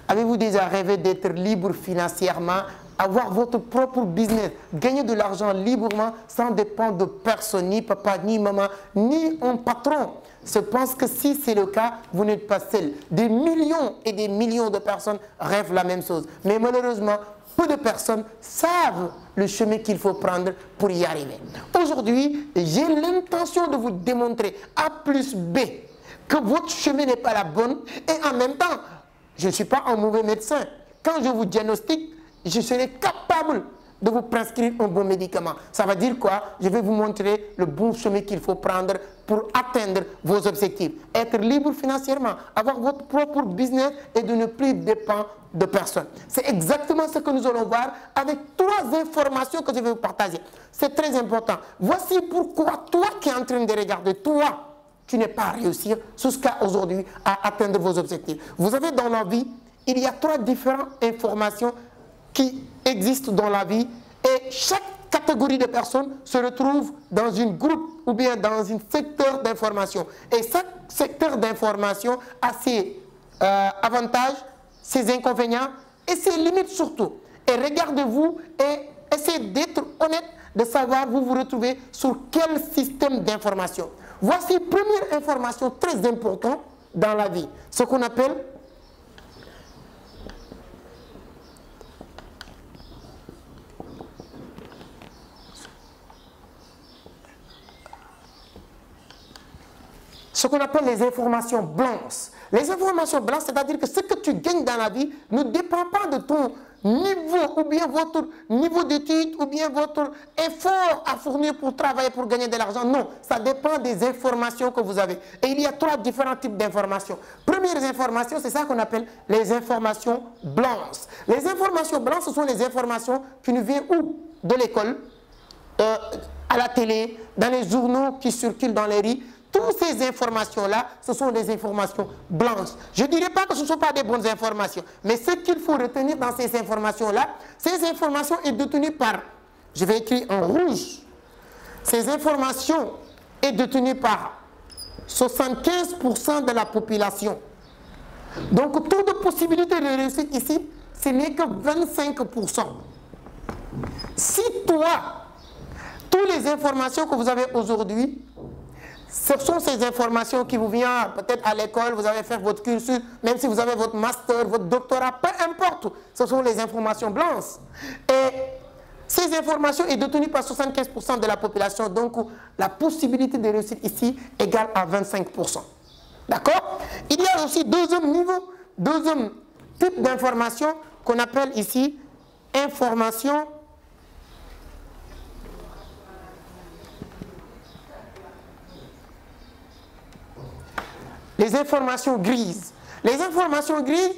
Avez-vous déjà rêvé d'être libre financièrement, avoir votre propre business, gagner de l'argent librement sans dépendre de personne, ni papa, ni maman, ni un patron? Je pense que si c'est le cas, vous n'êtes pas seul. Des millions et des millions de personnes rêvent la même chose. Mais malheureusement, peu de personnes savent le chemin qu'il faut prendre pour y arriver. Aujourd'hui, j'ai l'intention de vous démontrer A plus B que votre chemin n'est pas la bonne et en même temps, je ne suis pas un mauvais médecin. Quand je vous diagnostique, je serai capable de vous prescrire un bon médicament. Ça veut dire quoi? Je vais vous montrer le bon chemin qu'il faut prendre pour atteindre vos objectifs. Être libre financièrement, avoir votre propre business et de ne plus dépendre de personne. C'est exactement ce que nous allons voir avec 3 informations que je vais vous partager. C'est très important. Voici pourquoi toi qui es en train de regarder, toi, tu n'es pas à réussir jusqu'à aujourd'hui à atteindre vos objectifs. Vous avez dans la vie, il y a 3 différentes informations qui existent dans la vie et chaque catégorie de personnes se retrouve dans une groupe ou bien dans un secteur d'information. Et chaque secteur d'information a ses avantages, ses inconvénients et ses limites surtout. Et regardez-vous et essayez d'être honnête, de savoir vous vous retrouvez sur quel système d'information. Voici première information très importante dans la vie, ce qu'on appelle les informations blanches. Les informations blanches, c'est-à-dire que ce que tu gagnes dans la vie ne dépend pas de ton niveau ou bien votre niveau d'études ou bien votre effort à fournir pour travailler, pour gagner de l'argent. Non, ça dépend des informations que vous avez. Et il y a 3 différents types d'informations. Premières informations, c'est ça qu'on appelle les informations blanches. Les informations blanches, ce sont les informations qui nous viennent où? De l'école, à la télé, dans les journaux qui circulent dans les rues. Toutes ces informations-là, ce sont des informations blanches. Je ne dirais pas que ce ne sont pas des bonnes informations, mais ce qu'il faut retenir dans ces informations-là, ces informations sont détenues par, je vais écrire en rouge, ces informations sont détenues par 75% de la population. Donc, taux de possibilité de réussite ici, ce n'est que 25%. Si toi, toutes les informations que vous avez aujourd'hui, ce sont ces informations qui vous viennent peut-être à l'école, vous avez fait votre cursus, même si vous avez votre master, votre doctorat, peu importe, ce sont les informations blanches. Et ces informations sont détenues par 75% de la population, donc la possibilité de réussite ici égale à 25%. D'accord? Il y a aussi deuxième type d'information qu'on appelle ici information les informations grises. Les informations grises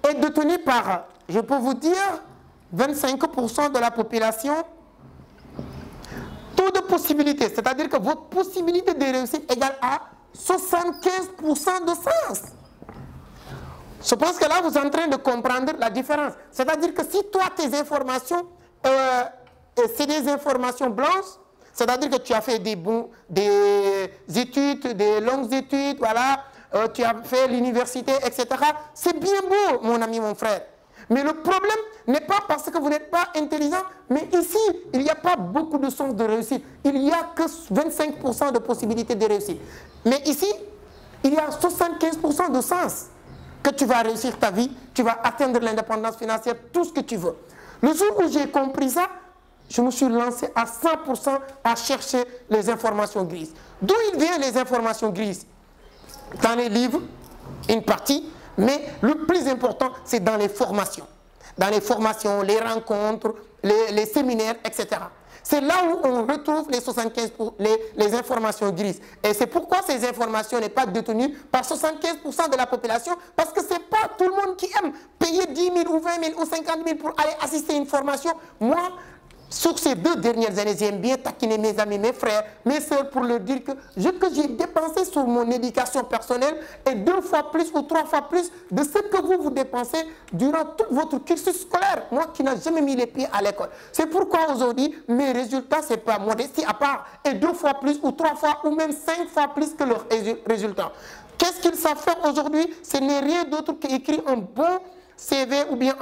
sont détenues par, je peux vous dire, 25% de la population. Taux de possibilité, c'est-à-dire que votre possibilité de réussite égale à 75% de sens. Je pense que là, vous êtes en train de comprendre la différence. C'est-à-dire que si toi, tes informations, c'est des informations blanches, c'est-à-dire que tu as fait des études, des longues études, voilà, tu as fait l'université, etc. C'est bien beau, mon ami, mon frère. Mais le problème n'est pas parce que vous n'êtes pas intelligent, mais ici, il n'y a pas beaucoup de chances de réussite. Il n'y a que 25% de possibilités de réussite. Mais ici, il y a 75% de sens que tu vas réussir ta vie, tu vas atteindre l'indépendance financière, tout ce que tu veux. Le jour où j'ai compris ça, je me suis lancé à 100% à chercher les informations grises. D'où il vient les informations grises? Dans les livres, une partie, mais le plus important, c'est dans les formations. Dans les formations, les rencontres, les séminaires, etc. C'est là où on retrouve les informations grises. Et c'est pourquoi ces informations n'est pas détenues par 75% de la population, parce que ce n'est pas tout le monde qui aime payer 10 000 ou 20 000 ou 50 000 pour aller assister à une formation. Moi, sur ces 2 dernières années, j'aime bien taquiner mes amis, mes frères, mes soeurs pour leur dire que j'ai dépensé sur mon éducation personnelle et 2 fois plus ou 3 fois plus de ce que vous dépensez durant tout votre cursus scolaire. Moi qui n'ai jamais mis les pieds à l'école. C'est pourquoi aujourd'hui, mes résultats, ce n'est pas modestie à part. Et 2 fois plus ou 3 fois ou même 5 fois plus que leurs résultats. Qu'est-ce qu'ils savent faire aujourd'hui? Ce n'est rien d'autre qu'écrire un bon CV ou bien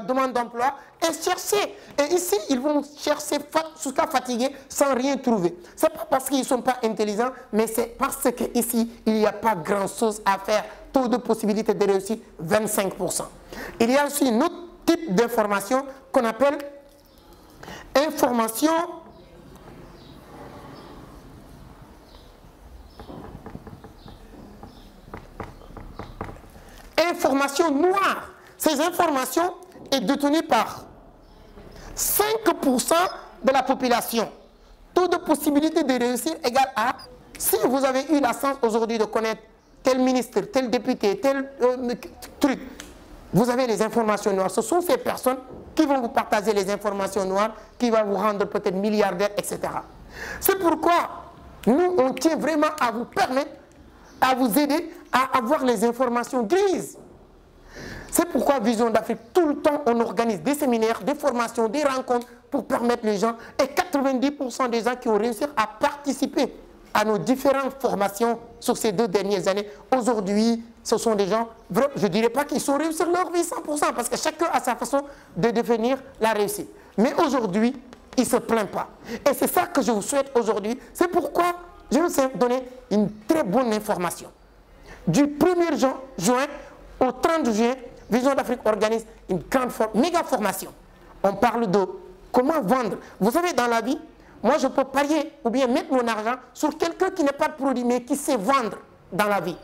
demande d'emploi et chercher. Et ici, ils vont chercher jusqu'à fatiguer sans rien trouver. Ce n'est pas parce qu'ils ne sont pas intelligents, mais c'est parce qu'ici, il n'y a pas grand-chose à faire. Taux de possibilité de réussite, 25%. Il y a aussi un autre type d'information qu'on appelle information noire. Ces informations sont détenues par 5% de la population. Taux de possibilité de réussir égal à, si vous avez eu la chance aujourd'hui de connaître tel ministre, tel député, tel truc, vous avez les informations noires. Ce sont ces personnes qui vont vous partager les informations noires, qui vont vous rendre peut-être milliardaire, etc. C'est pourquoi nous, on tient vraiment à vous permettre, à vous aider à avoir les informations grises. C'est pourquoi Vision d'Afrique, tout le temps, on organise des séminaires, des formations, des rencontres pour permettre les gens. Et 90% des gens qui ont réussi à participer à nos différentes formations sur ces 2 dernières années, aujourd'hui, ce sont des gens, je ne dirais pas qu'ils sont réussis leur vie 100%, parce que chacun a sa façon de définir la réussite. Mais aujourd'hui, ils ne se plaignent pas. Et c'est ça que je vous souhaite aujourd'hui. C'est pourquoi je vais vous donner une très bonne information. Du 1er juin au 30 juin, Vision d'Afrique organise une grande méga formation. On parle de comment vendre. Vous savez, dans la vie, moi je peux parier ou bien mettre mon argent sur quelqu'un qui n'est pas de produit, mais qui sait vendre dans la vie.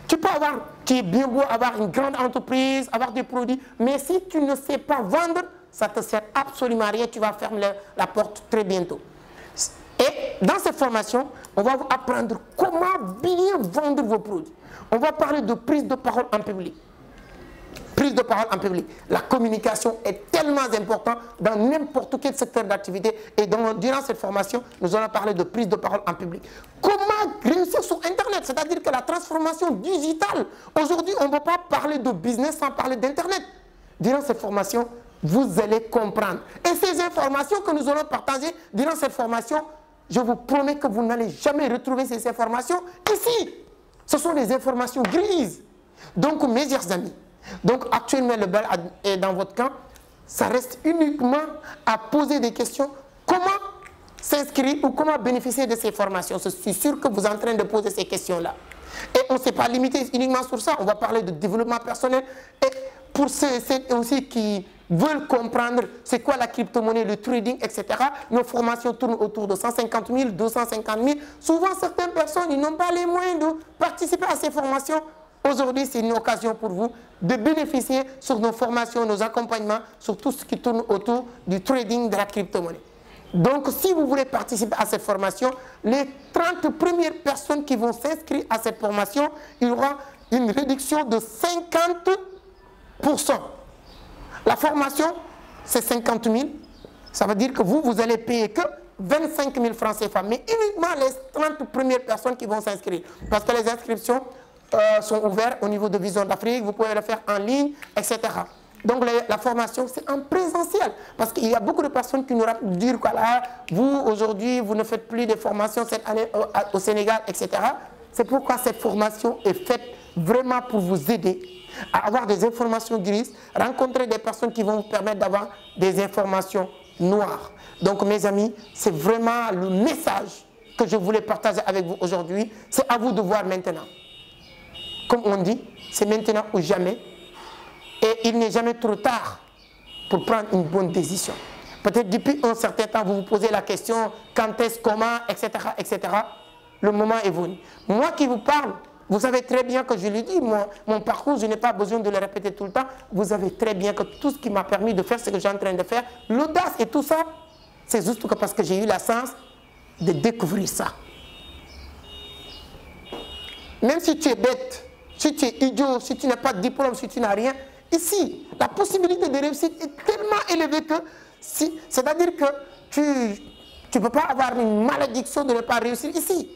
Tu peux avoir, tu es bien beau avoir une grande entreprise, avoir des produits, mais si tu ne sais pas vendre, ça ne te sert absolument à rien, tu vas fermer la porte très bientôt. Et dans cette formation, on va vous apprendre comment bien vendre vos produits. On va parler de prise de parole en public. Prise de parole en public. La communication est tellement importante dans n'importe quel secteur d'activité. Et durant cette formation, nous allons parler de prise de parole en public. Comment réussir sur Internet? C'est-à-dire que la transformation digitale. Aujourd'hui, on ne peut pas parler de business sans parler d'Internet. Durant cette formation, vous allez comprendre. Et ces informations que nous allons partager durant cette formation, je vous promets que vous n'allez jamais retrouver ces informations ici. Ce sont des informations grises. Donc, mes chers amis, donc actuellement le bal est dans votre camp, ça reste uniquement à poser des questions. Comment s'inscrire ou comment bénéficier de ces formations? Je suis sûr que vous êtes en train de poser ces questions-là. Et on ne s'est pas limité uniquement sur ça, on va parler de développement personnel. Et pour ceux aussi qui veulent comprendre c'est quoi la crypto-monnaie, le trading, etc., nos formations tournent autour de 150 000, 250 000. Souvent, certaines personnes ils n'ont pas les moyens de participer à ces formations. Aujourd'hui, c'est une occasion pour vous de bénéficier sur nos formations, nos accompagnements, sur tout ce qui tourne autour du trading de la crypto-monnaie. Donc, si vous voulez participer à cette formation, les 30 premières personnes qui vont s'inscrire à cette formation, il y aura une réduction de 50%. La formation, c'est 50 000. Ça veut dire que vous allez payer que 25 000 francs CFA, mais uniquement les 30 premières personnes qui vont s'inscrire. Parce que les inscriptions sont ouvertes au niveau de Vision d'Afrique, vous pouvez le faire en ligne, etc. Donc la formation, c'est en présentiel. Parce qu'il y a beaucoup de personnes qui nous disent que là, vous, aujourd'hui, vous ne faites plus de formations cette année au Sénégal, etc. C'est pourquoi cette formation est faite vraiment pour vous aider à avoir des informations grises, rencontrer des personnes qui vont vous permettre d'avoir des informations noires. Donc, mes amis, c'est vraiment le message que je voulais partager avec vous aujourd'hui. C'est à vous de voir maintenant. Comme on dit, c'est maintenant ou jamais. Et il n'est jamais trop tard pour prendre une bonne décision. Peut-être depuis un certain temps, vous vous posez la question, quand est-ce, comment, etc., etc. Le moment est venu. Moi qui vous parle, vous savez très bien que je l'ai dit, mon parcours, je n'ai pas besoin de le répéter tout le temps. Vous savez très bien que tout ce qui m'a permis de faire ce que j'ai en train de faire, l'audace et tout ça, c'est juste que parce que j'ai eu la chance de découvrir ça. Même si tu es bête, si tu es idiot, si tu n'as pas de diplôme, si tu n'as rien, ici, la possibilité de réussite est tellement élevée que, c'est-à-dire que tu ne peux pas avoir une malédiction de ne pas réussir ici.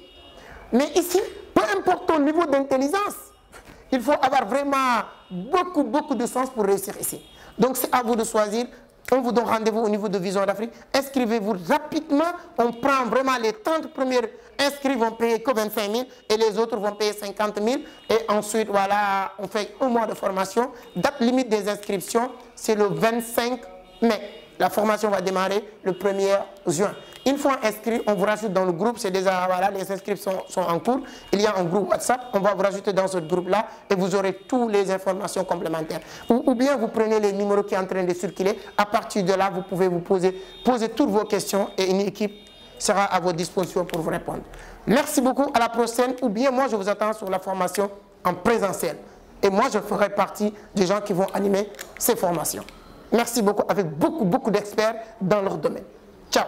Mais ici, peu importe ton niveau d'intelligence, il faut avoir vraiment beaucoup de sens pour réussir ici. Donc c'est à vous de choisir On vous donne rendez-vous au niveau de Vision d'Afrique. Inscrivez-vous rapidement. On prend vraiment les 30 premiers inscrits vont payer que 25 000 et les autres vont payer 50 000. Et ensuite, voilà, on fait un mois de formation. Date limite des inscriptions, c'est le 25 mai. La formation va démarrer le 1er juin. Une fois inscrit, on vous rajoute dans le groupe. C'est déjà, voilà, les inscriptions sont en cours. Il y a un groupe WhatsApp. On va vous rajouter dans ce groupe-là et vous aurez toutes les informations complémentaires. Ou bien vous prenez les numéros qui sont en train de circuler. À partir de là, vous pouvez vous poser toutes vos questions et une équipe sera à votre disposition pour vous répondre. Merci beaucoup. À la prochaine. Ou bien moi, je vous attends sur la formation en présentiel. Et moi, je ferai partie des gens qui vont animer ces formations. Merci beaucoup, avec beaucoup d'experts dans leur domaine. Ciao.